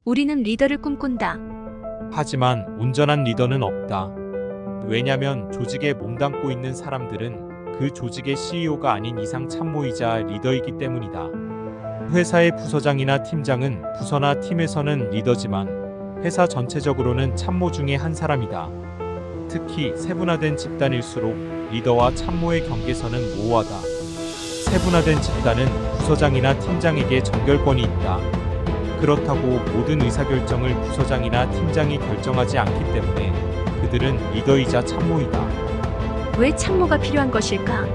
우리는 리더를 꿈꾼다. 하지만 온전한 리더는 없다. 왜냐면 조직에 몸담고 있는 사람들은 그 조직의 CEO가 아닌 이상 참모이자 리더이기 때문이다. 회사의 부서장이나 팀장은 부서나 팀에서는 리더지만 회사 전체적으로는 참모 중에 한 사람이다. 특히 세분화된 집단일수록 리더와 참모의 경계선은 모호하다. 세분화된 집단은 부서장이나 팀장에게 전결권이 있다. 그렇다고 모든 의사결정을 부서장이나 팀장이 결정하지 않기 때문에 그들은 리더이자 참모이다. 왜 참모가 필요한 것일까?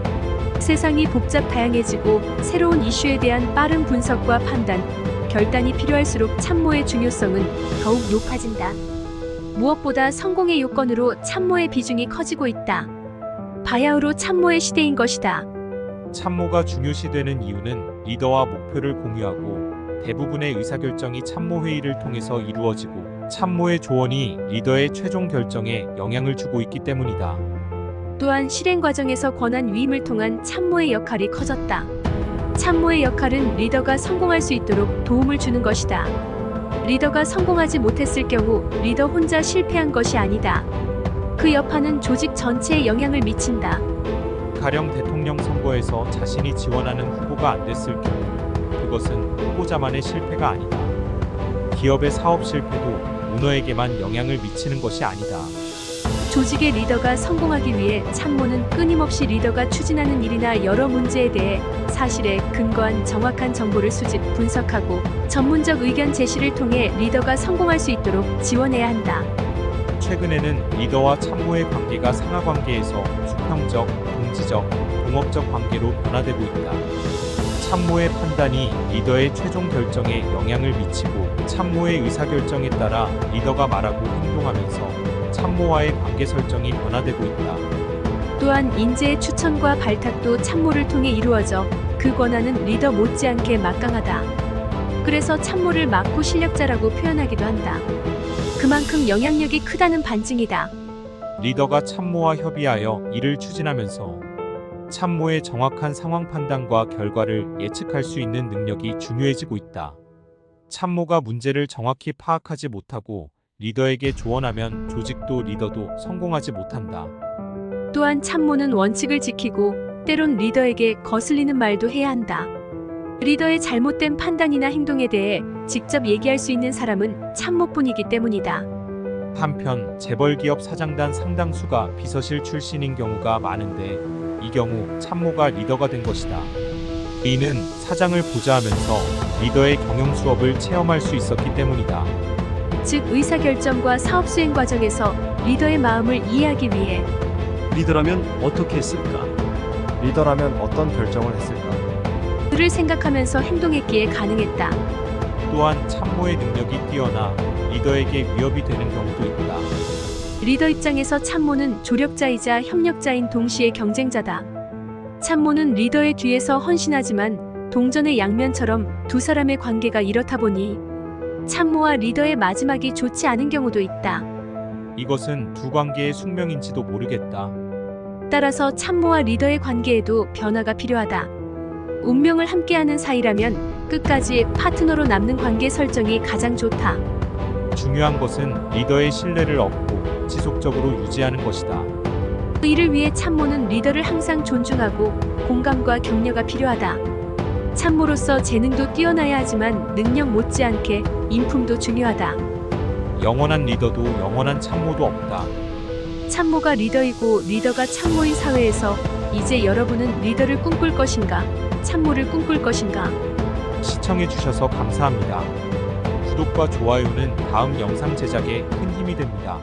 세상이 복잡 다양해지고 새로운 이슈에 대한 빠른 분석과 판단, 결단이 필요할수록 참모의 중요성은 더욱 높아진다. 무엇보다 성공의 요건으로 참모의 비중이 커지고 있다. 바야흐로 참모의 시대인 것이다. 참모가 중요시되는 이유는 리더와 목표를 공유하고 대부분의 의사결정이 참모회의를 통해서 이루어지고 참모의 조언이 리더의 최종 결정에 영향을 주고 있기 때문이다. 또한 실행 과정에서 권한 위임을 통한 참모의 역할이 커졌다. 참모의 역할은 리더가 성공할 수 있도록 도움을 주는 것이다. 리더가 성공하지 못했을 경우 리더 혼자 실패한 것이 아니다. 그 여파는 조직 전체에 영향을 미친다. 가령 대통령 선거에서 자신이 지원하는 후보가 안 됐을 경우 그것은 후보자만의 실패가 아니다. 기업의 사업 실패도 오너에게만 영향을 미치는 것이 아니다. 조직의 리더가 성공하기 위해 참모는 끊임없이 리더가 추진하는 일이나 여러 문제에 대해 사실에 근거한 정확한 정보를 수집, 분석하고 전문적 의견 제시를 통해 리더가 성공할 수 있도록 지원해야 한다. 최근에는 리더와 참모의 관계가 상하관계에서 수평적, 동지적, 공업적 관계로 변화되고 있다. 참모의 판단이 리더의 최종 결정에 영향을 미치고 참모의 의사결정에 따라 리더가 말하고 행동하면서 참모와의 관계 설정이 변화되고 있다. 또한 인재의 추천과 발탁도 참모를 통해 이루어져 그 권한은 리더 못지않게 막강하다. 그래서 참모를 막고 실력자라고 표현하기도 한다. 그만큼 영향력이 크다는 반증이다. 리더가 참모와 협의하여 일을 추진하면서 참모의 정확한 상황 판단과 결과를 예측할 수 있는 능력이 중요해지고 있다. 참모가 문제를 정확히 파악하지 못하고 리더에게 조언하면 조직도 리더도 성공하지 못한다. 또한 참모는 원칙을 지키고 때론 리더에게 거슬리는 말도 해야 한다. 리더의 잘못된 판단이나 행동에 대해 직접 얘기할 수 있는 사람은 참모뿐이기 때문이다. 한편 재벌기업 사장단 상당수가 비서실 출신인 경우가 많은데 이 경우 참모가 리더가 된 것이다. 이는 사장을 보좌하면서 리더의 경영 수업을 체험할 수 있었기 때문이다. 즉 의사결정과 사업 수행 과정에서 리더의 마음을 이해하기 위해 리더라면 어떻게 했을까? 리더라면 어떤 결정을 했을까? 그를 생각하면서 행동했기에 가능했다. 또한 참모의 능력이 뛰어나 리더에게 위협이 되는 경우도 있다. 리더 입장에서 참모는 조력자이자 협력자인 동시에 경쟁자다. 참모는 리더의 뒤에서 헌신하지만 동전의 양면처럼 두 사람의 관계가 이렇다 보니 참모와 리더의 마지막이 좋지 않은 경우도 있다. 이것은 두 관계의 숙명인지도 모르겠다. 따라서 참모와 리더의 관계에도 변화가 필요하다. 운명을 함께하는 사이라면 끝까지 파트너로 남는 관계 설정이 가장 좋다. 중요한 것은 리더의 신뢰를 얻고 지속적으로 유지하는 것이다. 이를 위해 참모는 리더를 항상 존중하고 공감과 격려가 필요하다. 참모로서 재능도 뛰어나야 하지만 능력 못지않게 인품도 중요하다. 영원한 리더도 영원한 참모도 없다. 참모가 리더이고 리더가 참모인 사회에서 이제 여러분은 리더를 꿈꿀 것인가, 참모를 꿈꿀 것인가? 시청해주셔서 감사합니다. 구독과 좋아요는 다음 영상 제작에 큰 힘이 됩니다.